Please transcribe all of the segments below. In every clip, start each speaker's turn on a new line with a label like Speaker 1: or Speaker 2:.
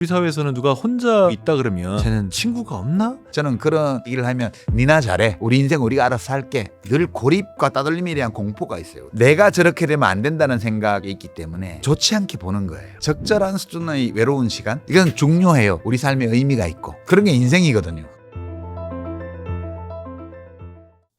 Speaker 1: 우리 사회에서는 누가 혼자 있다 그러면 쟤는 친구가 없나?
Speaker 2: 저는 그런 얘기를 하면 니나 잘해. 우리 인생 우리가 알아서 살게. 늘 고립과 따돌림에 대한 공포가 있어요. 내가 저렇게 되면 안 된다는 생각이 있기 때문에 좋지 않게 보는 거예요. 적절한 수준의 외로운 시간? 이건 중요해요. 우리 삶에 의미가 있고. 그런 게 인생이거든요.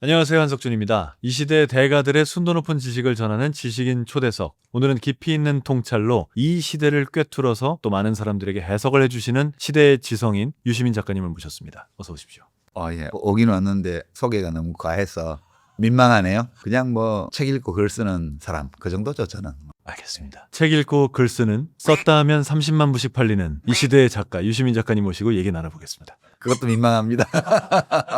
Speaker 1: 안녕하세요, 한석준입니다. 이 시대 대가들의 순도 높은 지식을 전하는 지식인 초대석. 오늘은 깊이 있는 통찰로 이 시대를 꿰뚫어서 또 많은 사람들에게 해석을 해주시는 시대의 지성인 유시민 작가님을 모셨습니다. 어서 오십시오.
Speaker 2: 예. 오긴 왔는데 소개가 너무 과해서 민망하네요. 그냥 뭐 책 읽고 글 쓰는 사람. 그 정도죠, 저는.
Speaker 1: 알겠습니다. 책 읽고 글 쓰는, 썼다 하면 30만 부씩 팔리는 이 시대의 작가 유시민 작가님 모시고 얘기 나눠보겠습니다.
Speaker 2: 그것도 민망합니다.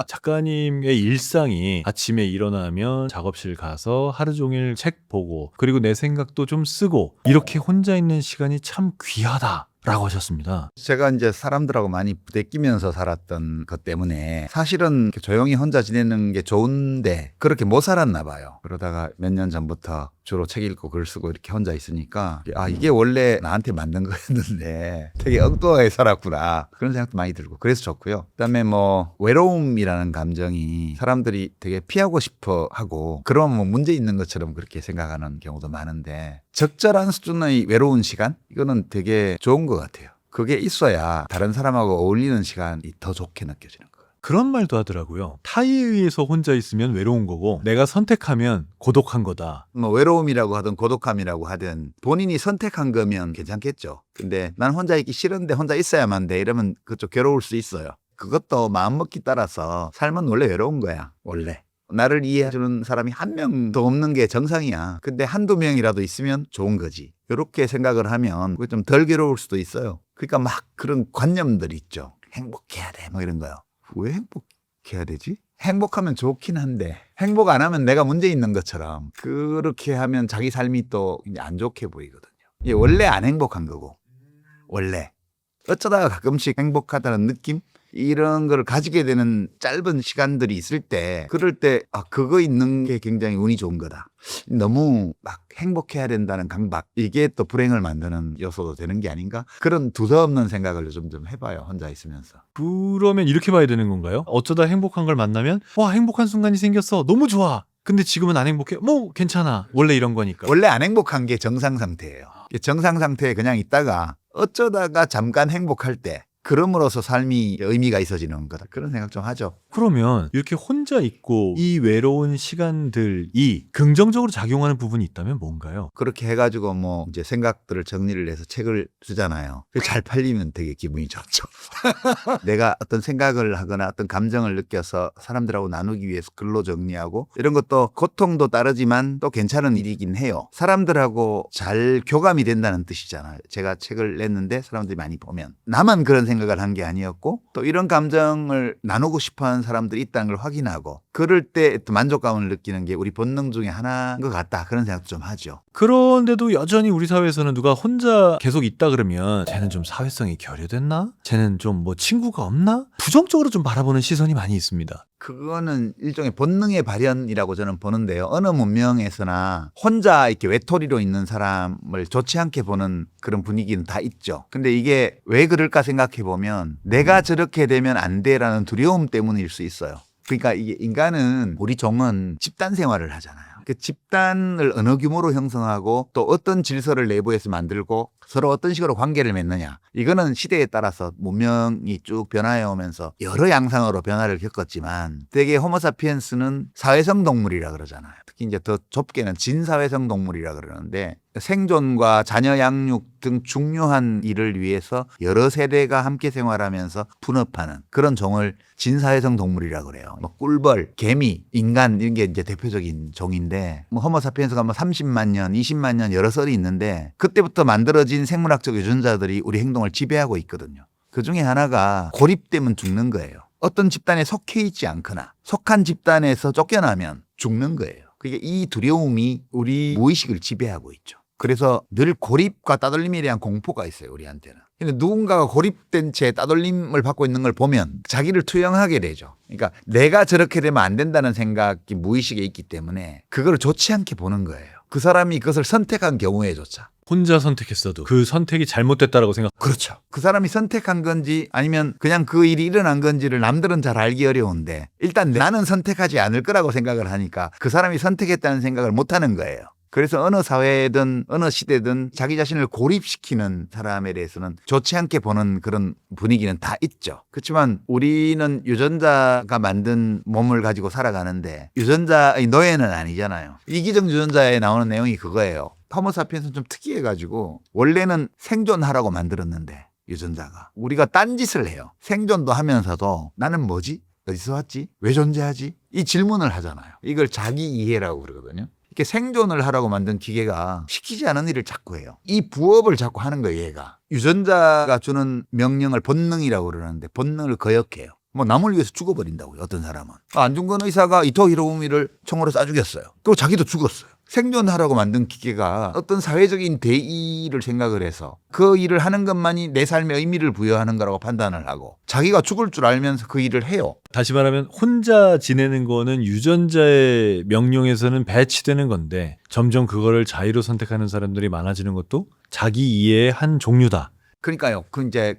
Speaker 1: 작가님의 일상이 아침에 일어나면 작업실 가서 하루 종일 책 보고 그리고 내 생각도 좀 쓰고 이렇게 혼자 있는 시간이 참 귀하다 라고 하셨습니다.
Speaker 2: 제가 이제 사람들하고 많이 부대끼면서 살았던 것 때문에 사실은 이렇게 조용히 혼자 지내는 게 좋은데 그렇게 못 살았나 봐요. 그러다가 몇 년 전부터 주로 책 읽고 글 쓰고 이렇게 혼자 있으니까 이게 원래 나한테 맞는 거였는데 되게 엉뚱하게 살았구나 그런 생각도 많이 들고 그래서 좋고요. 그다음에 뭐 외로움이라는 감정이 사람들이 되게 피하고 싶어 하고 그러면 뭐 문제 있는 것처럼 그렇게 생각하는 경우도 많은데 적절한 수준의 외로운 시간? 이거는 되게 좋은 것 같아요. 그게 있어야 다른 사람하고 어울리는 시간이 더 좋게 느껴지는 거예요.
Speaker 1: 그런 말도 하더라고요. 타에 의해서 혼자 있으면 외로운 거고 내가 선택하면 고독한 거다.
Speaker 2: 뭐 외로움이라고 하든 고독함이라고 하든 본인이 선택한 거면 괜찮겠죠. 근데 난 혼자 있기 싫은데 혼자 있어야만 돼 이러면 그쪽 괴로울 수 있어요. 그것도 마음먹기 따라서 삶은 원래 외로운 거야. 원래. 나를 이해해주는 사람이 한 명도 없는 게 정상이야. 근데 한두 명이라도 있으면 좋은 거지. 이렇게 생각을 하면 그게 좀 덜 괴로울 수도 있어요. 그러니까 막 그런 관념들이 있죠. 행복해야 돼 뭐 이런 거요. 왜 행복해야 되지? 행복하면 좋긴 한데 행복 안 하면 내가 문제 있는 것처럼 그렇게 하면 자기 삶이 또 안 좋게 보이거든요. 이게 원래 안 행복한 거고 원래 어쩌다가 가끔씩 행복하다는 느낌? 이런 걸 가지게 되는 짧은 시간들이 있을 때 그럴 때 그거 있는 게 굉장히 운이 좋은 거다. 너무 막 행복해야 된다는 강박 이게 또 불행을 만드는 요소도 되는 게 아닌가? 그런 두서없는 생각을 요즘 좀 해봐요. 혼자 있으면서.
Speaker 1: 그러면 이렇게 봐야 되는 건가요? 어쩌다 행복한 걸 만나면 와 행복한 순간이 생겼어. 너무 좋아. 근데 지금은 안 행복해. 뭐 괜찮아. 원래 이런 거니까.
Speaker 2: 원래 안 행복한 게 정상 상태예요. 정상 상태에 그냥 있다가 어쩌다가 잠깐 행복할 때 그럼으로써 삶이 의미가 있어지는 거다. 그런 생각 좀 하죠.
Speaker 1: 그러면 이렇게 혼자 있고 이 외로운 시간들이 긍정적으로 작용하는 부분이 있다면 뭔가요?
Speaker 2: 그렇게 해가지고 뭐 이제 생각들을 정리를 해서 책을 쓰잖아요. 잘 팔리면 되게 기분이 좋죠. 내가 어떤 생각을 하거나 어떤 감정을 느껴서 사람들하고 나누기 위해서 글로 정리하고 이런 것도 고통도 따르지만 또 괜찮은 일이긴 해요. 사람들하고 잘 교감이 된다는 뜻이잖아요. 제가 책을 냈는데 사람들이 많이 보면 나만 그런 생각을 한 게 아니었고 또 이런 감정을 나누고 싶어하는 사람들이 있다는 걸 확인하고 그럴 때 또 만족감을 느끼는 게 우리 본능 중에 하나인 것 같다 그런 생각도 좀 하죠.
Speaker 1: 그런데도 여전히 우리 사회에서는 누가 혼자 계속 있다 그러면 쟤는 좀 사회성이 결여됐나? 쟤는 좀 뭐 친구가 없나? 부정적으로 좀 바라보는 시선이 많이 있습니다.
Speaker 2: 그거는 일종의 본능의 발현이라고 저는 보는데요. 어느 문명에서나 혼자 이렇게 외톨이로 있는 사람을 좋지 않게 보는 그런 분위기는 다 있죠. 근데 이게 왜 그럴까 생각해 보면 내가 저렇게 되면 안 돼라는 두려움 때문일 수 있어요. 그러니까 이게 인간은 우리 종은 집단 생활을 하잖아요. 그 집단을 어느 규모로 형성하고 또 어떤 질서를 내부에서 만들고 서로 어떤 식으로 관계를 맺느냐. 이거는 시대에 따라서 문명이 쭉 변화해 오면서 여러 양상으로 변화를 겪었지만 되게 호모사피엔스는 사회성 동물이라 그러잖아요. 특히 이제 더 좁게는 진사회성 동물이라 그러는데 생존과 자녀 양육 등 중요한 일을 위해서 여러 세대가 함께 생활하면서 분업하는 그런 종을 진사회성 동물이라 그래요. 뭐 꿀벌, 개미, 인간 이런 게 이제 대표적인 종인데 뭐 호모사피엔스가 뭐 30만 년, 20만 년 여러 썰이 있는데 그때부터 만들어진 생물학적 유전자들이 우리 행동을 지배하고 있거든요. 그 중에 하나가 고립되면 죽는 거예요. 어떤 집단에 속해 있지 않거나 속한 집단에서 쫓겨나면 죽는 거예요. 그게 이 두려움이 우리 무의식을 지배하고 있죠. 그래서 늘 고립과 따돌림에 대한 공포가 있어요, 우리한테는. 근데 누군가가 고립된 채 따돌림을 받고 있는 걸 보면 자기를 투영하게 되죠. 그러니까 내가 저렇게 되면 안 된다는 생각이 무의식에 있기 때문에 그걸 좋지 않게 보는 거예요. 그 사람이 그것을 선택한 경우에조차.
Speaker 1: 혼자 선택했어도 그 선택이 잘못됐다라고 생각.
Speaker 2: 그렇죠. 그 사람이 선택한 건지 아니면 그냥 그 일이 일어난 건지를 남들은 잘 알기 어려운데 일단 나는 선택하지 않을 거라고 생각을 하니까 그 사람이 선택했다는 생각을 못 하는 거예요. 그래서 어느 사회든 어느 시대든 자기 자신을 고립시키는 사람에 대해서는 좋지 않게 보는 그런 분위기는 다 있죠. 그렇지만 우리는 유전자가 만든 몸을 가지고 살아가는데 유전자의 노예는 아니잖아요. 이기적 유전자에 나오는 내용이 그거예요. 호모사피엔스는 좀 특이해가지고 원래는 생존하라고 만들었는데 유전자가 우리가 딴짓을 해요. 생존도 하면서도 나는 뭐지? 어디서 왔지? 왜 존재하지? 이 질문을 하잖아요. 이걸 자기 이해라고 그러거든요. 이렇게 생존을 하라고 만든 기계가 시키지 않은 일을 자꾸 해요. 이 부업을 자꾸 하는 거예요, 얘가. 유전자가 주는 명령을 본능이라고 그러는데 본능을 거역해요. 뭐 남을 위해서 죽어버린다고요, 어떤 사람은. 안중근 의사가 이토 히로부미를 총으로 쏴 죽였어요. 그리고 자기도 죽었어요. 생존하라고 만든 기계가 어떤 사회적인 대의를 생각을 해서 그 일을 하는 것만이 내 삶에 의미를 부여하는 거라고 판단을 하고 자기가 죽을 줄 알면서 그 일을 해요.
Speaker 1: 다시 말하면 혼자 지내는 거는 유전자의 명령에서는 배치되는 건데 점점 그거를 자의로 선택하는 사람들이 많아지는 것도 자기 이해의 한 종류다.
Speaker 2: 그러니까요.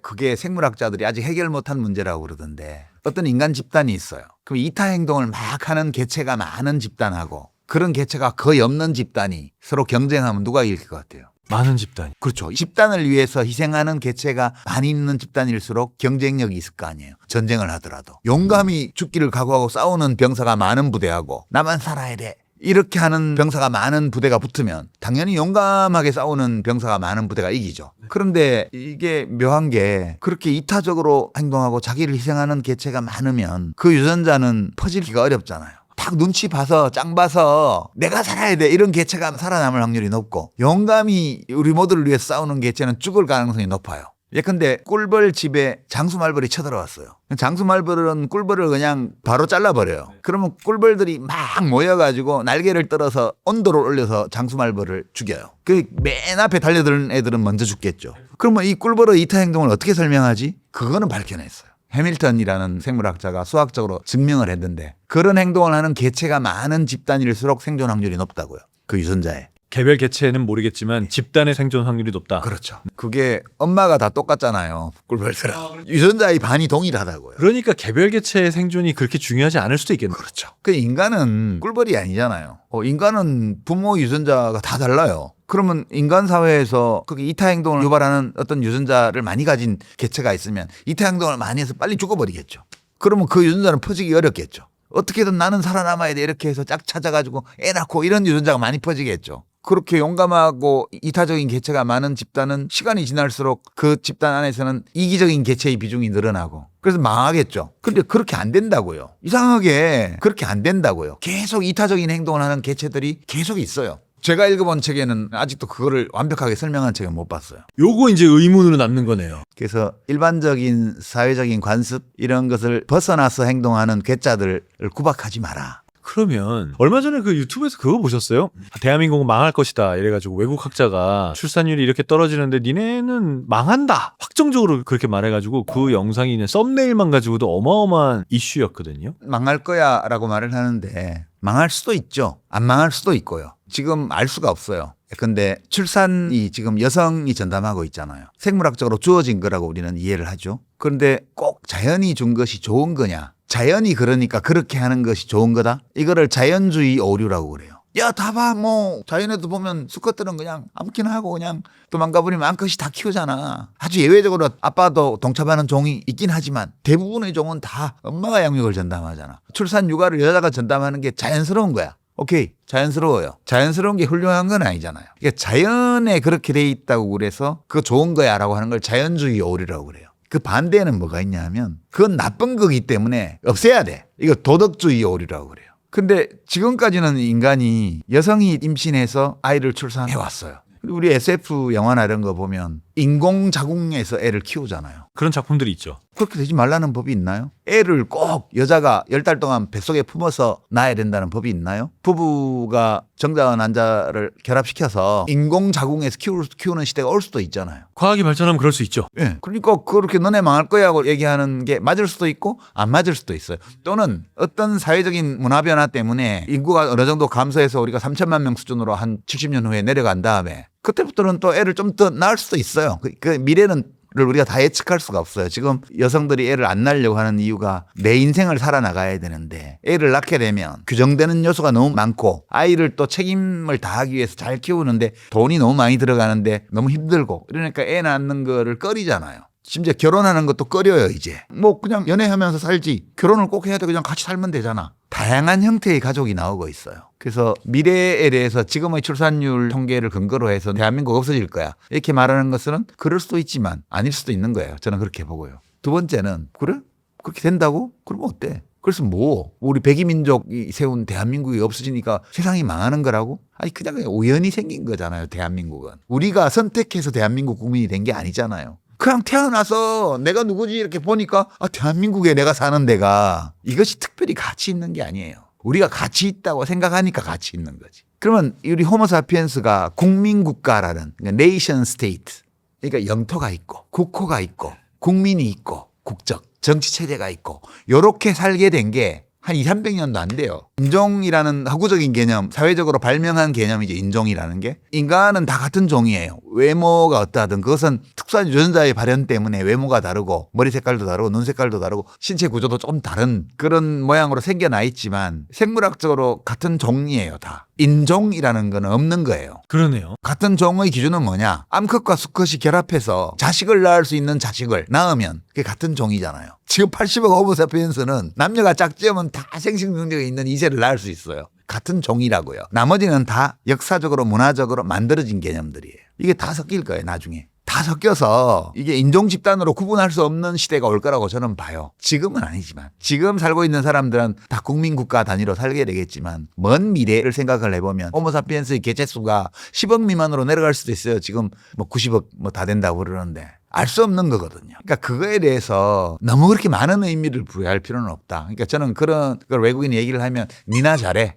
Speaker 2: 그게 생물학자들이 아직 해결 못한 문제라고 그러던데 어떤 인간 집단이 있어요. 그럼 이타 행동을 막 하는 개체가 많은 집단하고 그런 개체가 거의 없는 집단이 서로 경쟁하면 누가 이길 것 같아요?
Speaker 1: 많은 집단이.
Speaker 2: 그렇죠. 집단을 위해서 희생하는 개체가 많이 있는 집단일수록 경쟁력이 있을 거 아니에요. 전쟁을 하더라도. 용감히 죽기를 각오하고 싸우는 병사가 많은 부대하고 나만 살아야 돼. 이렇게 하는 병사가 많은 부대가 붙으면 당연히 용감하게 싸우는 병사가 많은 부대가 이기죠. 그런데 이게 묘한 게 그렇게 이타적으로 행동하고 자기를 희생하는 개체가 많으면 그 유전자는 퍼지기가 어렵잖아요. 딱 눈치 봐서 짱 봐서 내가 살아야 돼 이런 개체가 살아남을 확률이 높고 용감히 우리 모두를 위해 싸우는 개체는 죽을 가능성이 높아요. 예컨대 꿀벌 집에 장수말벌이 쳐들어왔어요. 장수말벌은 꿀벌을 그냥 바로 잘라버려요. 그러면 꿀벌들이 막 모여가지고 날개를 떨어서 온도를 올려서 장수말벌을 죽여요. 그 맨 앞에 달려드는 애들은 먼저 죽겠죠. 그러면 이 꿀벌의 이타 행동을 어떻게 설명하지? 그거는 밝혀냈어요. 해밀턴이라는 생물학자가 수학적으로 증명을 했는데 그런 행동을 하는 개체가 많은 집단일수록 생존 확률이 높다고요. 그 유전자에.
Speaker 1: 개별 개체는 모르겠지만 집단의 생존 확률이 높다.
Speaker 2: 그렇죠. 그게 엄마가 다 똑같잖아요. 꿀벌들은. 유전자의 반이 동일하다고요.
Speaker 1: 그러니까 개별 개체의 생존이 그렇게 중요하지 않을 수도 있겠네요.
Speaker 2: 그렇죠. 그 인간은 꿀벌이 아니잖아요. 인간은 부모 유전자가 다 달라요. 그러면 인간 사회에서 그게 이타 행동을 유발하는 어떤 유전자를 많이 가진 개체가 있으면 이타 행동을 많이 해서 빨리 죽어버리겠죠. 그러면 그 유전자는 퍼지기 어렵겠죠. 어떻게든 나는 살아남아야 돼 이렇게 해서 짝 찾아가지고 애 낳고 이런 유전자가 많이 퍼지겠죠. 그렇게 용감하고 이타적인 개체가 많은 집단은 시간이 지날수록 그 집단 안에서는 이기적인 개체의 비중이 늘어나고 그래서 망하겠죠. 근데 그렇게 안 된다고요. 이상하게 그렇게 안 된다고요. 계속 이타적인 행동을 하는 개체들이 계속 있어요. 제가 읽어본 책에는 아직도 그거를 완벽하게 설명한 책은 못 봤어요.
Speaker 1: 요거 이제 의문으로 남는 거네요.
Speaker 2: 그래서 일반적인 사회적인 관습 이런 것을 벗어나서 행동하는 괴짜들을 구박하지 마라.
Speaker 1: 그러면 얼마 전에 그 유튜브에서 그거 보셨어요? 대한민국은 망할 것이다 이래가지고 외국 학자가 출산율이 이렇게 떨어지는데 니네는 망한다 확정적으로 그렇게 말해가지고 그 영상이 그냥 썸네일만 가지고도 어마어마한 이슈였거든요.
Speaker 2: 망할 거야 라고 말을 하는데 망할 수도 있죠. 안 망할 수도 있고요. 지금 알 수가 없어요. 근데 출산이 지금 여성이 전담하고 있잖아요. 생물학적으로 주어진 거라고 우리는 이해를 하죠. 그런데 꼭 자연이 준 것이 좋은 거냐? 자연이 그러니까 그렇게 하는 것이 좋은 거다? 이거를 자연주의 오류라고 그래요. 야, 다 봐. 뭐 자연에도 보면 수컷들은 그냥 아무렇게나 하고 그냥 도망가 버리면 암컷이 다 키우잖아. 아주 예외적으로 아빠도 동참하는 종이 있긴 하지만 대부분의 종은 다 엄마가 양육을 전담하잖아. 출산 육아를 여자가 전담하는 게 자연스러운 거야. 오케이, 자연스러워요. 자연스러운 게 훌륭한 건 아니잖아요. 이게 자연에 그렇게 돼 있다고 그래서 그거 좋은 거야 라고 하는 걸 자연주의 오류라고 그래요. 그 반대는 뭐가 있냐 하면 그건 나쁜 거기 때문에 없애야 돼. 이거 도덕주의 오류라고 그래요. 근데 지금까지는 인간이 여성이 임신해서 아이를 출산해 왔어요. 우리 SF 영화나 이런 거 보면 인공자궁에서 애를 키우잖아요.
Speaker 1: 그런 작품들이 있죠.
Speaker 2: 그렇게 되지 말라는 법이 있나요? 애를 꼭 여자가 10달 동안 뱃속에 품어서 낳아야 된다는 법이 있나요? 부부가 정자와 난자를 결합시켜서 인공자궁에서 키우는 시대가 올 수도 있잖아요.
Speaker 1: 과학이 발전하면 그럴 수 있죠.
Speaker 2: 예. 그러니까 그렇게 너네 망할 거야 하고 얘기하는 게 맞을 수도 있고 안 맞을 수도 있어요. 또는 어떤 사회적인 문화 변화 때문에 인구가 어느 정도 감소해서 우리가 3천만 명 수준으로 한 70년 후에 내려간 다음에 그때부터는 또 애를 좀 더 낳을 수도 있어요. 그 미래는 를 우리가 다 예측할 수가 없어요. 지금 여성들이 애를 안 낳으려고 하는 이유가 내 인생을 살아나가야 되는데 애를 낳게 되면 규정되는 요소가 너무 많고 아이를 또 책임을 다하기 위해서 잘 키우는데 돈이 너무 많이 들어가는데 너무 힘들고 이러니까 애 낳는 거를 꺼리잖아요. 심지어 결혼하는 것도 꺼려요 이제. 뭐 그냥 연애하면서 살지 결혼을 꼭 해야 돼 그냥 같이 살면 되잖아. 다양한 형태의 가족이 나오고 있어요. 그래서 미래에 대해서 지금의 출산율 통계를 근거로 해서 대한민국 없어질 거야. 이렇게 말하는 것은 그럴 수도 있지만 아닐 수도 있는 거예요. 저는 그렇게 보고요. 두 번째는 그래? 그렇게 된다고? 그러면 어때? 그래서 뭐 우리 백이민족이 세운 대한민국이 없어지니까 세상이 망하는 거라고? 아니 그냥 우연히 생긴 거잖아요. 대한민국은. 우리가 선택해서 대한민국 국민이 된 게 아니잖아요. 그냥 태어나서 내가 누구지 이렇게 보니까 대한민국에 내가 사는 데가 이것이 특별히 가치 있는 게 아니에요. 우리가 가치 있다고 생각하니까 가치 있는 거지. 그러면 우리 호모사피엔스가 국민국가라는 네이션 스테이트 그러니까 영토가 있고 국호가 있고 국민이 있고 국적 정치체제가 있고 이렇게 살게 된 게 한 200~300년도 안 돼요. 인종이라는 허구적인 개념, 사회적으로 발명한 개념이죠. 인종이라는 게. 인간은 다 같은 종이에요. 외모가 어떠하든 그것은 특수한 유전자의 발현 때문에 외모가 다르고 머리 색깔도 다르고 눈 색깔도 다르고 신체 구조도 좀 다른 그런 모양으로 생겨나 있지만 생물학적으로 같은 종이에요. 다. 인종이라는 건 없는 거예요.
Speaker 1: 그러네요.
Speaker 2: 같은 종의 기준은 뭐냐? 암컷과 수컷이 결합해서 자식을 낳을 수 있는 자식을 낳으면 그게 같은 종이잖아요. 지금 80억 호모사피엔스는 남녀가 짝지으면 다 생식 능력이 있는 이세를 낳을 수 있어요. 같은 종이라고요. 나머지는 다 역사적으로 문화적으로 만들어진 개념들이에요. 이게 다 섞일 거예요. 나중에. 다 섞여서 이게 인종 집단으로 구분할 수 없는 시대가 올 거라고 저는 봐요. 지금은 아니지만 지금 살고 있는 사람들은 다 국민국가 단위로 살게 되겠지만 먼 미래를 생각을 해보면 호모사피엔스의 개체수가 10억 미만으로 내려갈 수도 있어요. 지금 뭐 90억 뭐 다 된다고 그러는데 알 수 없는 거거든요. 그러니까 그거에 대해서 너무 그렇게 많은 의미를 부여할 필요는 없다. 그러니까 저는 그런 걸 외국인이 얘기를 하면 니나 잘해.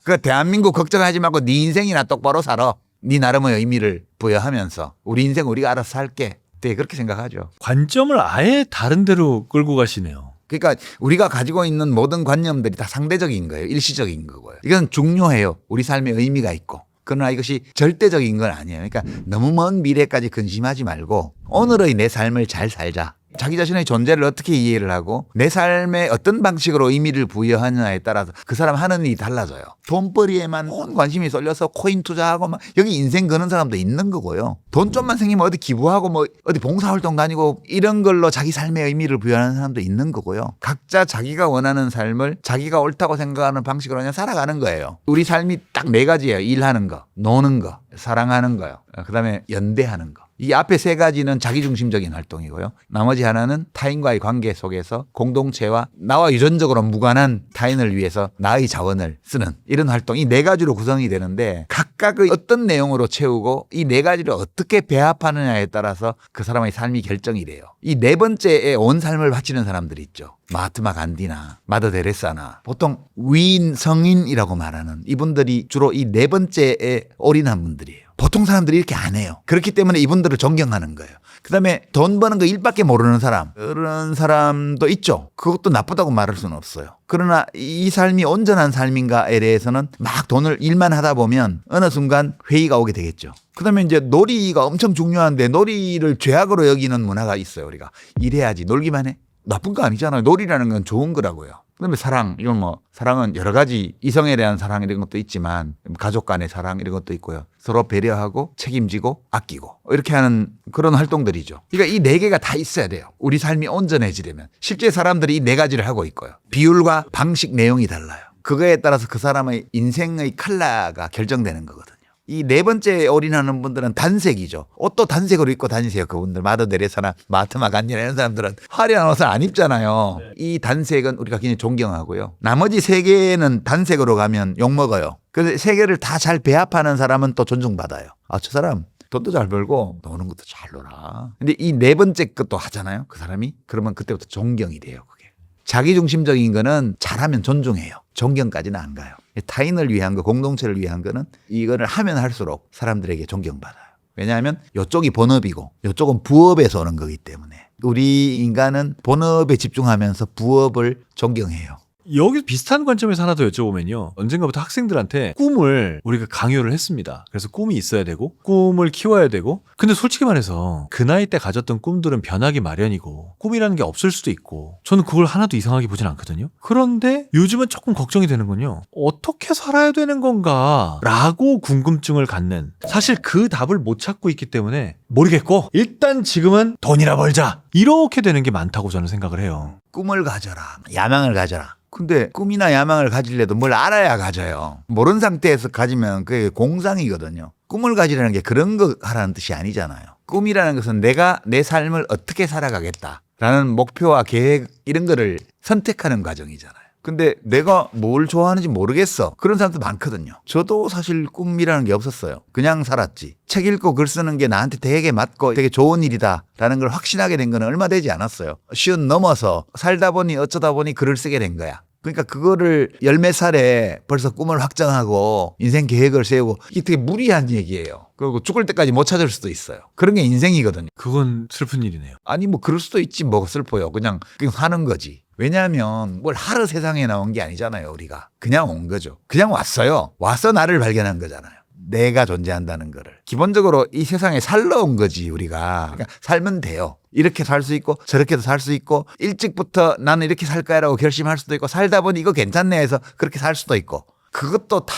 Speaker 2: 그 대한민국 걱정하지 말고 네 인생이나 똑바로 살아. 네 나름의 의미를 부여하면서 우리 인생 우리가 알아서 살게. 되게 그렇게 생각하죠.
Speaker 1: 관점을 아예 다른 데로 끌고 가시네요.
Speaker 2: 그러니까 우리가 가지고 있는 모든 관념들이 다 상대적인 거예요. 일시적인 거고요. 이건 중요해요. 우리 삶에 의미가 있고. 그러나 이것이 절대적인 건 아니에요. 그러니까 너무 먼 미래까지 근심하지 말고 오늘의 내 삶을 잘 살자. 자기 자신의 존재를 어떻게 이해를 하고 내 삶에 어떤 방식으로 의미를 부여하느냐에 따라서 그 사람 하는 일이 달라져요. 돈벌이에만 온 관심이 쏠려서 코인 투자하고 막 여기 인생 거는 사람도 있는 거고요. 돈 좀만 생기면 어디 기부하고 뭐 어디 봉사활동 다니고 이런 걸로 자기 삶의 의미를 부여하는 사람도 있는 거고요. 각자 자기가 원하는 삶을 자기가 옳다고 생각하는 방식으로 그냥 살아가는 거예요. 우리 삶이 딱 4가지예요. 일하는 거, 노는 거, 사랑하는 거요. 그다음에 연대하는 거. 이 앞에 3가지는 자기중심적인 활동이고요. 나머지 하나는 타인과의 관계 속에서 공동체와 나와 유전적으로 무관한 타인을 위해서 나의 자원을 쓰는 이런 활동. 이 4가지로 구성이 되는데 각각의 어떤 내용으로 채우고 이 4가지를 어떻게 배합하느냐에 따라서 그 사람의 삶이 결정이 돼요. 이 4번째에 온 삶을 바치는 사람들이 있죠. 마하트마 간디나 마더 데레사나 보통 위인 성인이라고 말하는 이분들이 주로 이 4번째에 올인한 분들이에요. 보통 사람들이 이렇게 안 해요. 그렇기 때문에 이분들을 존경하는 거예요. 그다음에 돈 버는 거 일밖에 모르는 사람 그런 사람도 있죠. 그것도 나쁘다고 말할 수는 없어요. 그러나 이 삶이 온전한 삶인가에 대해서는 막 돈을 일만 하다 보면 어느 순간 회의가 오게 되겠죠. 그다음에 이제 놀이가 엄청 중요한데 놀이를 죄악으로 여기는 문화가 있어요. 우리가 일해야지 놀기만 해. 나쁜 거 아니잖아요. 놀이라는 건 좋은 거라고요. 그다음에 사랑, 이건 뭐 사랑은 여러 가지 이성에 대한 사랑 이런 것도 있지만 가족 간의 사랑 이런 것도 있고요. 서로 배려하고 책임지고 아끼고 이렇게 하는 그런 활동들이죠. 그러니까 이 4개가 다 있어야 돼요. 우리 삶이 온전해지려면. 실제 사람들이 이 4가지를 하고 있고요. 비율과 방식, 내용이 달라요. 그거에 따라서 그 사람의 인생의 컬러가 결정되는 거거든요. 이 4번째에 올인하는 분들은 단색이죠. 옷도 단색으로 입고 다니세요. 그분들 마더 데레사나 마하트마 간디나 이런 사람들은 화려한 옷을 안 입잖아요. 이 단색은 우리가 굉장히 존경하고요. 나머지 3개는 단색으로 가면 욕먹어요. 그래서 3개를 다 잘 배합하는 사람은 또 존중받아요. 아, 저 사람 돈도 잘 벌고 노는 것도 잘 놀아. 근데 이 네 번째 것도 하잖아요. 그 사람이. 그러면 그때부터 존경이 돼요. 그게. 자기중심적인 거는 잘하면 존중해요. 존경까지는 안 가요. 타인을 위한 거, 공동체를 위한 거는 이거를 하면 할수록 사람들에게 존경받아요. 왜냐하면 이쪽이 본업이고 이쪽은 부업에서 오는 거기 때문에 우리 인간은 본업에 집중하면서 부업을 존경해요.
Speaker 1: 여기 비슷한 관점에서 하나 더 여쭤보면요. 언젠가부터 학생들한테 꿈을 우리가 강요를 했습니다. 그래서 꿈이 있어야 되고 꿈을 키워야 되고 근데 솔직히 말해서 그 나이 때 가졌던 꿈들은 변하기 마련이고 꿈이라는 게 없을 수도 있고 저는 그걸 하나도 이상하게 보진 않거든요. 그런데 요즘은 조금 걱정이 되는군요. 어떻게 살아야 되는 건가 라고 궁금증을 갖는 사실 그 답을 못 찾고 있기 때문에 모르겠고 일단 지금은 돈이나 벌자 이렇게 되는 게 많다고 저는 생각을 해요.
Speaker 2: 꿈을 가져라. 야망을 가져라. 근데 꿈이나 야망을 가지려도 뭘 알아야 가져요. 모르는 상태에서 가지면 그게 공상이거든요. 꿈을 가지라는 게 그런 거 하라는 뜻이 아니잖아요. 꿈이라는 것은 내가 내 삶을 어떻게 살아가겠다라는 목표와 계획 이런 거를 선택하는 과정이잖아요. 근데 내가 뭘 좋아하는지 모르겠어. 그런 사람도 많거든요. 저도 사실 꿈이라는 게 없었어요. 그냥 살았지. 책 읽고 글 쓰는 게 나한테 되게 맞고 되게 좋은 일이다라는 걸 확신하게 된 거는 얼마 되지 않았어요. 50 넘어서 살다 보니 어쩌다 보니 글을 쓰게 된 거야. 그러니까 그거를 열몇 살에 벌써 꿈을 확정하고 인생 계획을 세우고 이게 되게 무리한 얘기예요. 그리고 죽을 때까지 못 찾을 수도 있어요. 그런 게 인생이거든요.
Speaker 1: 그건 슬픈 일이네요.
Speaker 2: 아니 뭐 그럴 수도 있지 뭐 슬퍼요. 그냥 사는 거지. 왜냐하면 뭘 하러 세상에 나온 게 아니잖아요. 우리가 그냥 온 거죠. 그냥 왔어요. 와서 나를 발견한 거잖아요. 내가 존재한다는 거를. 기본적으로 이 세상에 살러 온 거지 우리가. 그러니까 살면 돼요. 이렇게 살 수 있고 저렇게도 살 수 있고 일찍부터 나는 이렇게 살 거야라고 결심할 수도 있고 살다 보니 이거 괜찮네 해서 그렇게 살 수도 있고 그것도 다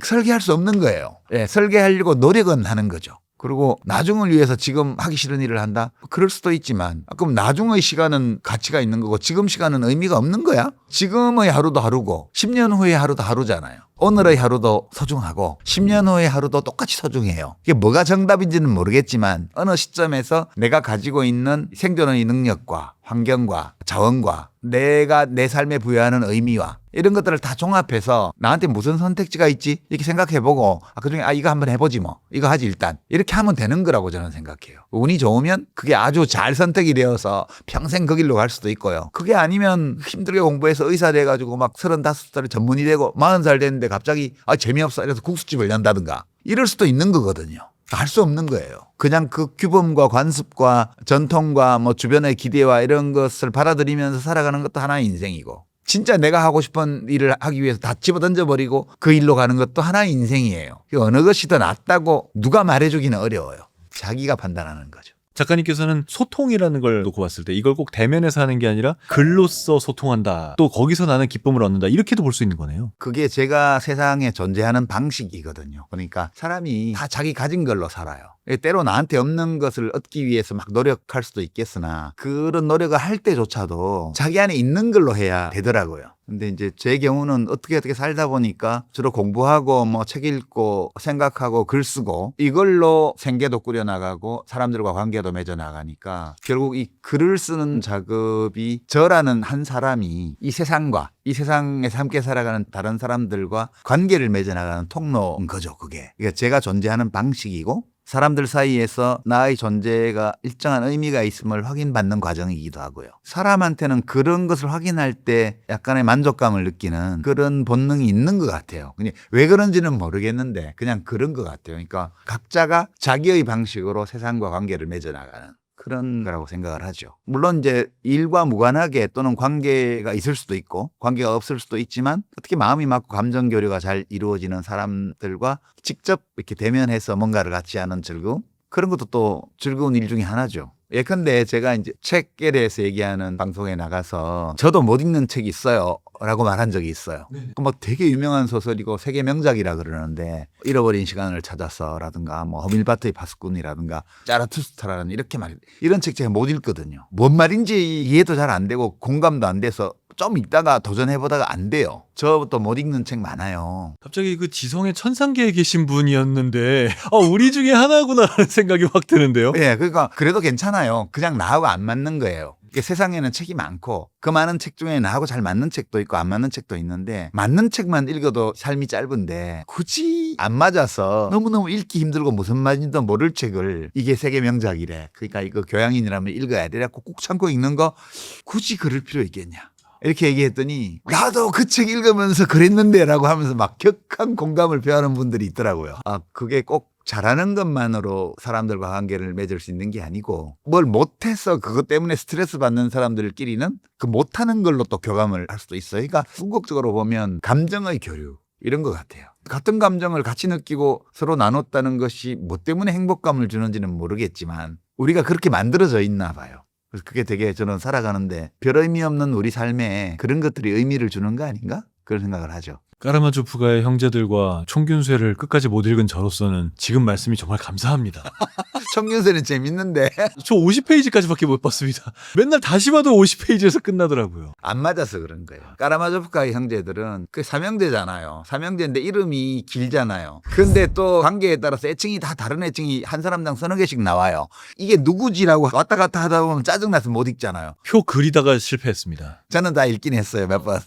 Speaker 2: 설계할 수 없는 거예요. 예, 설계하려고 노력은 하는 거죠. 그리고 나중을 위해서 지금 하기 싫은 일을 한다? 그럴 수도 있지만 그럼 나중의 시간은 가치가 있는 거고 지금 시간은 의미가 없는 거야? 지금의 하루도 하루고 10년 후의 하루도 하루잖아요. 오늘의 하루도 소중하고 10년 후의 하루도 똑같이 소중해요. 이게 뭐가 정답인지는 모르겠지만 어느 시점에서 내가 가지고 있는 생존의 능력과 환경과 자원과 내가 내 삶에 부여하는 의미와 이런 것들을 다 종합해서 나한테 무슨 선택지가 있지? 이렇게 생각해보고 그중에 이거 한번 해보지 뭐. 이거 하지 일단. 이렇게 하면 되는 거라고 저는 생각해요. 운이 좋으면 그게 아주 잘 선택이 되어서 평생 그 길로 갈 수도 있고요. 그게 아니면 힘들게 공부해서 의사 돼가지고 막 35살에 전문의 되고 40살 됐는데 갑자기 재미없어 이래서 국수집을 연다든가 이럴 수도 있는 거거든요. 할 수 없는 거예요. 그냥 그 규범과 관습과 전통과 뭐 주변의 기대와 이런 것을 받아들이면서 살아가는 것도 하나의 인생이고 진짜 내가 하고 싶은 일을 하기 위해서 다 집어던져버리고 그 일로 가는 것도 하나의 인생이에요. 어느 것이 더 낫다고 누가 말해주기는 어려워요. 자기가 판단하는 거죠.
Speaker 1: 작가님께서는 소통이라는 걸 놓고 봤을 때 이걸 꼭 대면에서 하는 게 아니라 글로써 소통한다. 또 거기서 나는 기쁨을 얻는다. 이렇게도 볼 수 있는 거네요.
Speaker 2: 그게 제가 세상에 존재하는 방식이거든요. 그러니까 사람이 다 자기 가진 걸로 살아요. 때로 나한테 없는 것을 얻기 위해서 막 노력할 수도 있겠으나 그런 노력을 할 때조차도 자기 안에 있는 걸로 해야 되더라고요. 근데 이제 제 경우는 어떻게 살다 보니까 주로 공부하고 뭐 책 읽고 생각하고 글 쓰고 이걸로 생계도 꾸려나가고 사람들과 관계도 맺어나가니까 결국 이 글을 쓰는 작업이 저라는 한 사람이 이 세상과 이 세상에서 함께 살아가는 다른 사람들과 관계를 맺어나가는 통로인 거죠. 그게. 그러니까 제가 존재하는 방식이고 사람들 사이에서 나의 존재가 일정한 의미가 있음을 확인받는 과정이기도 하고요. 사람한테는 그런 것을 확인할 때 약간의 만족감을 느끼는 그런 본능이 있는 것 같아요. 왜 그런지는 모르겠는데 그냥 그런 것 같아요. 그러니까 각자가 자기의 방식으로 세상과 관계를 맺어나가는 그런 거라고 생각을 하죠. 물론 이제 일과 무관하게 또는 관계가 있을 수도 있고 관계가 없을 수도 있지만 어떻게 마음이 맞고 감정 교류가 잘 이루어지는 사람들과 직접 이렇게 대면해서 뭔가를 같이 하는 즐거움? 그런 것도 또 즐거운 일 중에 하나죠. 예컨대 제가 이제 책에 대해서 얘기하는 방송에 나가서 저도 못 읽는 책이 있어요 라고 말한 적이 있어요. 뭐 되게 유명한 소설이고 세계 명작이라 그러는데 잃어버린 시간을 찾아서라든가 뭐 허밀바트의 파수꾼이라든가 짜라투스트라는 이런 책 제가 못 읽거든요. 뭔 말인지 이해도 잘 안 되고 공감도 안 돼서 좀 읽다가 도전해보다가 안 돼요. 저부터 못 읽는 책 많아요.
Speaker 1: 갑자기 그 지성의 천상계에 계신 분이었는데 우리 중에 하나구나라는 생각이 확 드는데요.
Speaker 2: 예, 그러니까 그래도 괜찮아요. 그냥 나하고 안 맞는 거예요. 세상에는 책이 많고 그 많은 책 중에 나하고 잘 맞는 책도 있고 안 맞는 책도 있는데 맞는 책만 읽어도 삶이 짧은데 굳이 안 맞아서 너무너무 읽기 힘들고 무슨 말인지도 모를 책을 이게 세계 명작이래. 그러니까 이거 교양인이라면 읽어야 돼. 그래갖고 꾹 참고 읽는 거 굳이 그럴 필요 있겠냐. 이렇게 얘기했더니 나도 그 책 읽으면서 그랬는데 라고 하면서 막 격한 공감을 표하는 분들이 있더라고요. 아, 그게 꼭 잘하는 것만으로 사람들과 관계를 맺을 수 있는 게 아니고 뭘 못해서 그것 때문에 스트레스 받는 사람들끼리는 그 못하는 걸로 또 교감을 할 수도 있어요. 그러니까 궁극적으로 보면 감정의 교류 이런 것 같아요. 같은 감정을 같이 느끼고 서로 나눴다는 것이 뭐 때문에 행복감을 주는지는 모르겠지만 우리가 그렇게 만들어져 있나 봐요. 그래서 그게 되게 저는 살아가는데 별 의미 없는 우리 삶에 그런 것들이 의미를 주는 거 아닌가? 그런 생각을 하죠.
Speaker 1: 까라마조프가의 형제들과 총균쇠를 끝까지 못 읽은 저로서는 지금 말씀이 정말 감사합니다.
Speaker 2: 청균세는 재밌는데
Speaker 1: 저 50페이지까지밖에 못 봤습니다. 맨날 다시 봐도 50페이지에서 끝나더라고요.
Speaker 2: 안 맞아서 그런 거예요. 까라마조프카의 형제들은 그 삼형제잖아요. 삼형제인데 이름이 길잖아요. 근데 또 관계에 따라서 애칭이 다 다른 애칭이 한 사람당 서너 개씩 나와요. 이게 누구지라고 왔다 갔다 하다 보면 짜증나서 못 읽잖아요.
Speaker 1: 표 그리다가 실패했습니다.
Speaker 2: 저는 다 읽긴 했어요, 몇 번.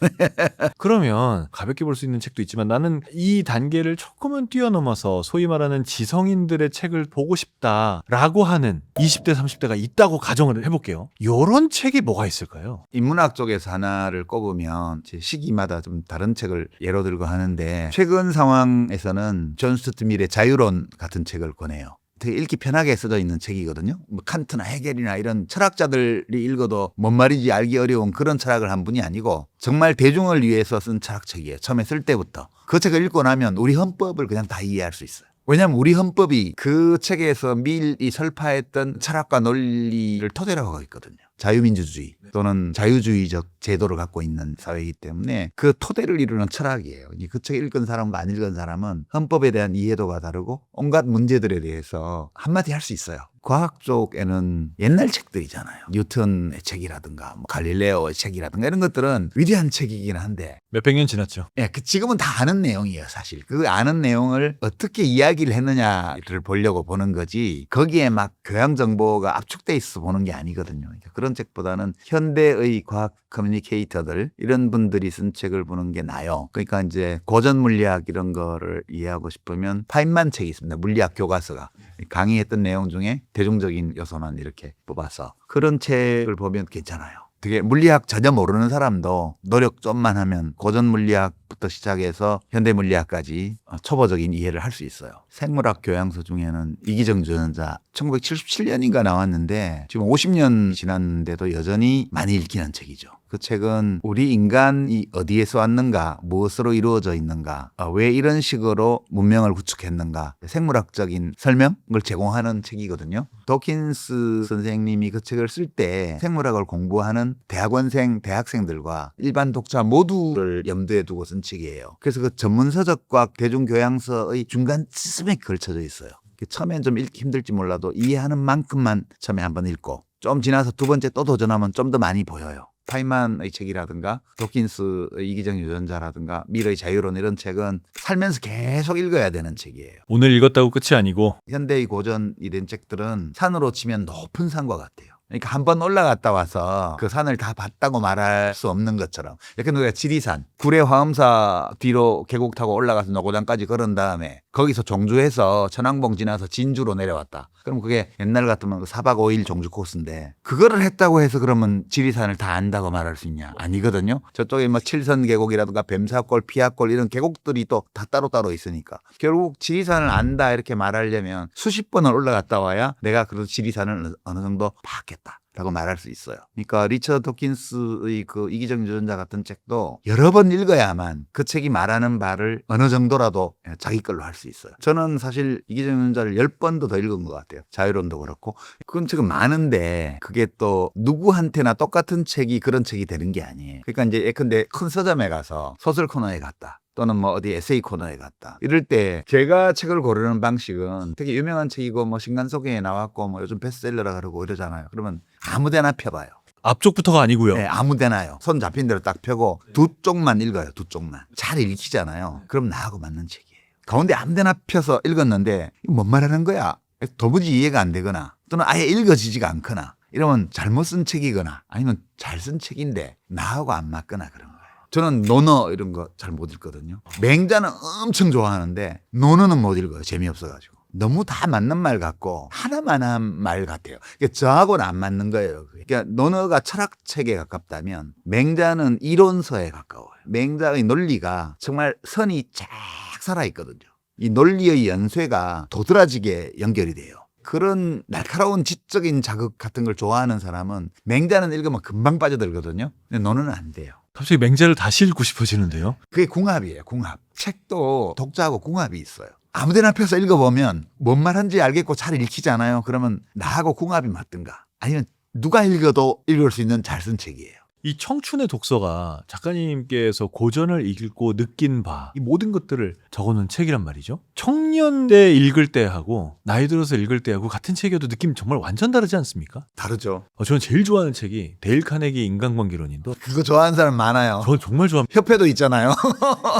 Speaker 1: 그러면 가볍게 볼 수 있는 책도 있지만 나는 이 단계를 조금은 뛰어넘어서 소위 말하는 지성인들의 책을 보고 싶다라고 하는 20대, 30대가 있다고 가정을 해볼게요. 이런 책이 뭐가 있을까요?
Speaker 2: 인문학 쪽에서 하나를 꼽으면 제 시기마다 좀 다른 책을 예로 들고 하는데 최근 상황에서는 존 스튜어트 밀의 자유론 같은 책을 권해요. 되게 읽기 편하게 써져 있는 책이거든요. 뭐 칸트나 헤겔이나 이런 철학자들이 읽어도 뭔 말인지 알기 어려운 그런 철학을 한 분이 아니고 정말 대중을 위해서 쓴 철학책이에요. 처음에 쓸 때부터. 그 책을 읽고 나면 우리 헌법을 그냥 다 이해할 수 있어요. 왜냐하면 우리 헌법이 그 책에서 밀이 설파했던 철학과 논리를 토대로 하고 있거든요. 자유민주주의 또는 자유주의적 제도를 갖고 있는 사회이기 때문에 그 토대를 이루는 철학이에요. 그 책을 읽은 사람과 안 읽은 사람은 헌법에 대한 이해도가 다르고 온갖 문제들에 대해서 한마디 할 수 있어요. 과학 쪽에는 옛날 책들이잖아요. 뉴턴의 책이라든가 뭐 갈릴레오의 책이라든가 이런 것들은 위대한 책이긴 한데
Speaker 1: 몇백 년 지났죠.
Speaker 2: 예, 지금은 다 아는 내용이에요, 사실. 그 아는 내용을 어떻게 이야기를 했느냐를 보려고 보는 거지 거기에 막 교양 정보가 압축돼 있어 보는 게 아니거든요. 그러니까 그런 책보다는 현대의 과학 커뮤니케이터들 이런 분들이 쓴 책을 보는 게 나아요. 그러니까 이제 고전 물리학 이런 거를 이해하고 싶으면 파인만 책이 있습니다. 물리학 교과서가 강의했던 내용 중에 대중적인 요소만 이렇게 뽑아서 그런 책을 보면 괜찮아요. 되게 물리학 전혀 모르는 사람도 노력 좀만 하면 고전 물리학부터 시작해서 현대 물리학까지 초보적인 이해를 할 수 있어요. 생물학 교양서 중에는 이기정 주연자 1977년인가 나왔는데 지금 50년 지났는데도 여전히 많이 읽히는 책이죠. 그 책은 우리 인간이 어디에서 왔는가, 무엇으로 이루어져 있는가, 왜 이런 식으로 문명을 구축했는가 생물학적인 설명을 제공하는 책이거든요. 도킨스 선생님이 그 책을 쓸 때 생물학을 공부하는 대학원생, 대학생들과 일반 독자 모두를 염두에 두고 쓴 책이에요. 그래서 그 전문서적과 대중교양서의 중간쯤에 걸쳐져 있어요. 처음엔 좀 읽기 힘들지 몰라도 이해하는 만큼만 처음에 한번 읽고 좀 지나서 두 번째 또 도전하면 좀 더 많이 보여요. 파인만의 책이라든가 도킨스의 이기적 유전자라든가 밀의 자유론 이런 책은 살면서 계속 읽어야 되는 책이에요.
Speaker 1: 오늘 읽었다고 끝이 아니고
Speaker 2: 현대의 고전이 된 책들은 산으로 치면 높은 산과 같아요. 그러니까 한 번 올라갔다 와서 그 산을 다 봤다고 말할 수 없는 것처럼 이렇게 우리가 지리산 구례 화엄사 뒤로 계곡 타고 올라가서 노고장까지 걸은 다음에 거기서 종주해서 천왕봉 지나서 진주로 내려왔다. 그럼 그게 옛날 같으면 4박 5일 종주 코스인데 그거를 했다고 해서 그러면 지리산을 다 안다고 말할 수 있냐? 아니거든요. 저쪽에 뭐 칠선 계곡이라든가 뱀사골, 피하골 이런 계곡들이 또 다 따로따로 있으니까 결국 지리산을 안다 이렇게 말하려면 수십 번을 올라갔다 와야 내가 그래도 지리산을 어느 정도 봤겠다. 라고 말할 수 있어요. 그러니까 리처드 도킨스의 그 이기적 유전자 같은 책도 여러 번 읽어야만 그 책이 말하는 바를 어느 정도라도 자기 걸로 할 수 있어요. 저는 사실 이기적 유전자를 10번도 더 읽은 것 같아요. 자유론도 그렇고. 그건 책은 많은데 그게 또 누구한테나 똑같은 책이 그런 책이 되는 게 아니에요. 그러니까 이제 예컨대 큰 서점에 가서 소설 코너에 갔다. 또는 뭐 어디 에세이 코너에 갔다. 이럴 때 제가 책을 고르는 방식은 되게 유명한 책이고 뭐 신간소개에 나왔고 뭐 요즘 베스트셀러라 그러고 이러잖아요. 그러면 아무 데나 펴봐요.
Speaker 1: 앞쪽부터가 아니고요.
Speaker 2: 네, 아무 데나요. 손 잡힌 대로 딱 펴고 두 쪽만 읽어요. 두 쪽만. 잘 읽히잖아요. 그럼 나하고 맞는 책이에요. 가운데 아무 데나 펴서 읽었는데 이거 뭔 말하는 거야? 도무지 이해가 안 되거나 또는 아예 읽어지지가 않거나 이러면 잘못 쓴 책이거나 아니면 잘 쓴 책인데 나하고 안 맞거나 그런 거예요. 저는 논어 이런 거 잘 못 읽거든요. 맹자는 엄청 좋아하는데 논어는 못 읽어요. 재미없어가지고. 너무 다 맞는 말 같고 하나만 한 말 같아요. 그러니까 저하고는 안 맞는 거예요. 그러니까 논어가 철학책에 가깝다면 맹자는 이론서에 가까워요. 맹자의 논리가 정말 선이 쫙 살아있거든요. 이 논리의 연쇄가 도드라지게 연결이 돼요. 그런 날카로운 지적인 자극 같은 걸 좋아하는 사람은 맹자는 읽으면 금방 빠져들거든요. 근데 논어는 안 돼요.
Speaker 1: 갑자기 맹자를 다시 읽고 싶어지는데요.
Speaker 2: 그게 궁합이에요. 궁합. 책도 독자하고 궁합이 있어요. 아무데나 펴서 읽어보면 뭔 말하는지 알겠고 잘 읽히잖아요. 그러면 나하고 궁합이 맞든가 아니면 누가 읽어도 읽을 수 있는 잘 쓴 책이에요.
Speaker 1: 이 청춘의 독서가 작가님께서 고전을 읽고 느낀 바, 이 모든 것들을 적어놓은 책이란 말이죠. 청년 때 읽을 때하고 나이 들어서 읽을 때하고 같은 책이어도 느낌이 정말 완전 다르지 않습니까?
Speaker 2: 다르죠.
Speaker 1: 저는 제일 좋아하는 책이 데일 카네기 인간관계론인데
Speaker 2: 그거 좋아하는 사람 많아요.
Speaker 1: 저는 정말 좋아합니다.
Speaker 2: 협회도 있잖아요.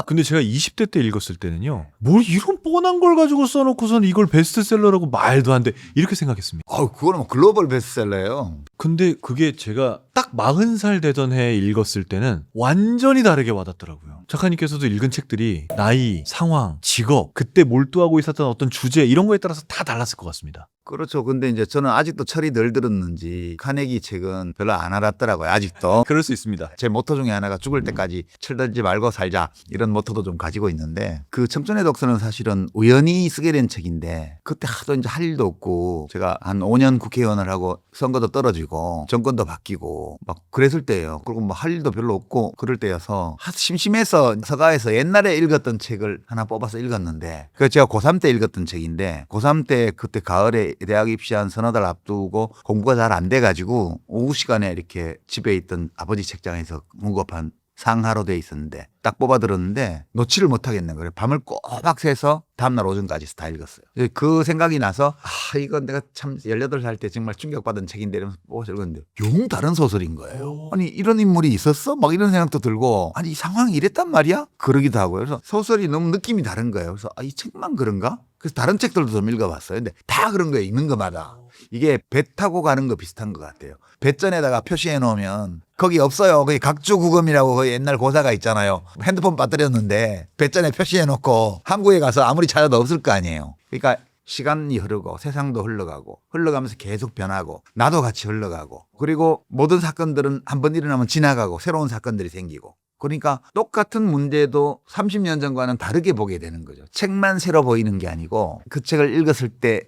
Speaker 1: 근데 제가 20대 때 읽었을 때는요. 뭘 이런 뻔한 걸 가지고 써놓고선 이걸 베스트셀러라고 말도 안 돼. 이렇게 생각했습니다.
Speaker 2: 그거는 뭐 글로벌 베스트셀러예요.
Speaker 1: 근데 그게 제가 딱 40살 되던 해에 읽었을 때는 완전히 다르게 와닿더라고요. 작가님께서도 읽은 책들이 나이, 상황, 직업, 그때 몰두하고 있었던 어떤 주제 이런 거에 따라서 다 달랐을 것 같습니다.
Speaker 2: 그렇죠. 근데 이제 저는 아직도 철이 덜 들었는지 카네기 책은 별로 안 알았더라고요. 아직도.
Speaker 1: 그럴 수 있습니다.
Speaker 2: 제 모토 중에 하나가 죽을 때까지 철들지 말고 살자 이런 모토도 좀 가지고 있는데 그 청춘의 독서는 사실은 우연히 쓰게 된 책인데 그때 하도 이제 할 일도 없고 제가 한 5년 국회의원을 하고 선거도 떨어지고 정권도 바뀌고 막 그랬을 때예요. 그리고 뭐 할 일도 별로 없고 그럴 때여서 심심해서 서가에서 옛날에 읽었던 책을 하나 뽑아서 읽었는데 그 제가 고3 때 읽었던 책인데 고3 때 그때 가을에 대학 입시한 서너 달 앞두고 공부가 잘 안 돼가지고 오후 시간에 이렇게 집에 있던 아버지 책장에서 무겁한 상하로 돼 있었는데 딱 뽑아 들었는데 놓지를 못하겠는 거예요. 밤을 꼬박 새서 다음날 오전까지 다 읽었어요. 그 생각이 나서 이건 내가 참 18살 때 정말 충격받은 책인데 이러면서 뽑아서 읽었는데 영 다른 소설인 거예요. 아니 이런 인물이 있었어? 막 이런 생각도 들고 아니 이 상황이 이랬단 말이야? 그러기도 하고요. 그래서 소설이 너무 느낌이 다른 거예요. 그래서 이 책만 그런가? 그래서 다른 책들도 좀 읽어봤어요. 근데 다 그런 거예요. 읽는 것마다. 이게 배 타고 가는 거 비슷한 것 같아요. 배전에다가 표시해 놓으면 거기 없어요. 거기 각주구검이라고 그 옛날 고사가 있잖아요. 핸드폰 빠뜨렸는데 배전에 표시해 놓고 항구에 가서 아무리 찾아도 없을 거 아니에요. 그러니까 시간이 흐르고 세상도 흘러가고 흘러가면서 계속 변하고 나도 같이 흘러가고 그리고 모든 사건들은 한번 일어나면 지나가고 새로운 사건들이 생기고 그러니까 똑같은 문제도 30년 전과는 다르게 보게 되는 거죠. 책만 새로 보이는 게 아니고 그 책을 읽었을 때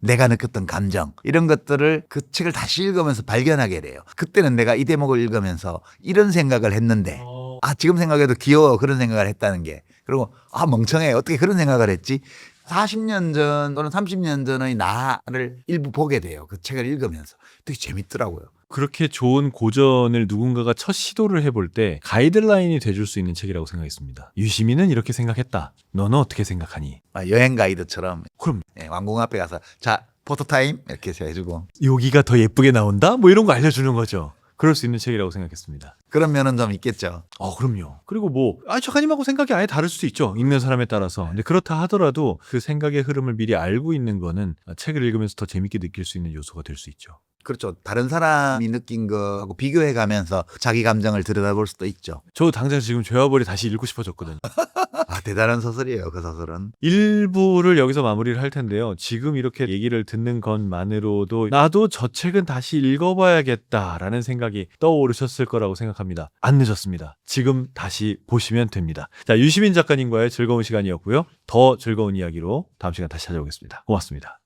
Speaker 2: 내가 느꼈던 감정 이런 것들을 그 책을 다시 읽으면서 발견하게 돼요. 그때는 내가 이 대목을 읽으면서 이런 생각을 했는데 지금 생각해도 귀여워 그런 생각을 했다는 게 그리고 멍청해 어떻게 그런 생각을 했지 40년 전 또는 30년 전의 나를 일부 보게 돼요. 그 책을 읽으면서 되게 재밌더라고요.
Speaker 1: 그렇게 좋은 고전을 누군가가 첫 시도를 해볼 때 가이드라인이 돼줄 수 있는 책이라고 생각했습니다. 유시민은 이렇게 생각했다. 너는 어떻게 생각하니?
Speaker 2: 여행 가이드처럼
Speaker 1: 그럼
Speaker 2: 왕궁 앞에 가서 자 포토타임 이렇게 해주고
Speaker 1: 여기가 더 예쁘게 나온다? 뭐 이런 거 알려주는 거죠. 그럴 수 있는 책이라고 생각했습니다.
Speaker 2: 그런 면은 좀 있겠죠.
Speaker 1: 그럼요. 그리고 작가님하고 생각이 아예 다를 수도 있죠. 읽는 사람에 따라서. 근데 그렇다 하더라도 그 생각의 흐름을 미리 알고 있는 거는 책을 읽으면서 더 재밌게 느낄 수 있는 요소가 될 수 있죠.
Speaker 2: 그렇죠. 다른 사람이 느낀 거하고 비교해 가면서 자기 감정을 들여다볼 수도 있죠.
Speaker 1: 저 당장 지금 죄와 벌이 다시 읽고 싶어졌거든요.
Speaker 2: 대단한 소설이에요. 그 소설은.
Speaker 1: 1부를 여기서 마무리를 할 텐데요. 지금 이렇게 얘기를 듣는 것만으로도 나도 저 책은 다시 읽어봐야겠다라는 생각이 떠오르셨을 거라고 생각합니다. 안 늦었습니다. 지금 다시 보시면 됩니다. 자, 유시민 작가님과의 즐거운 시간이었고요. 더 즐거운 이야기로 다음 시간 다시 찾아오겠습니다. 고맙습니다.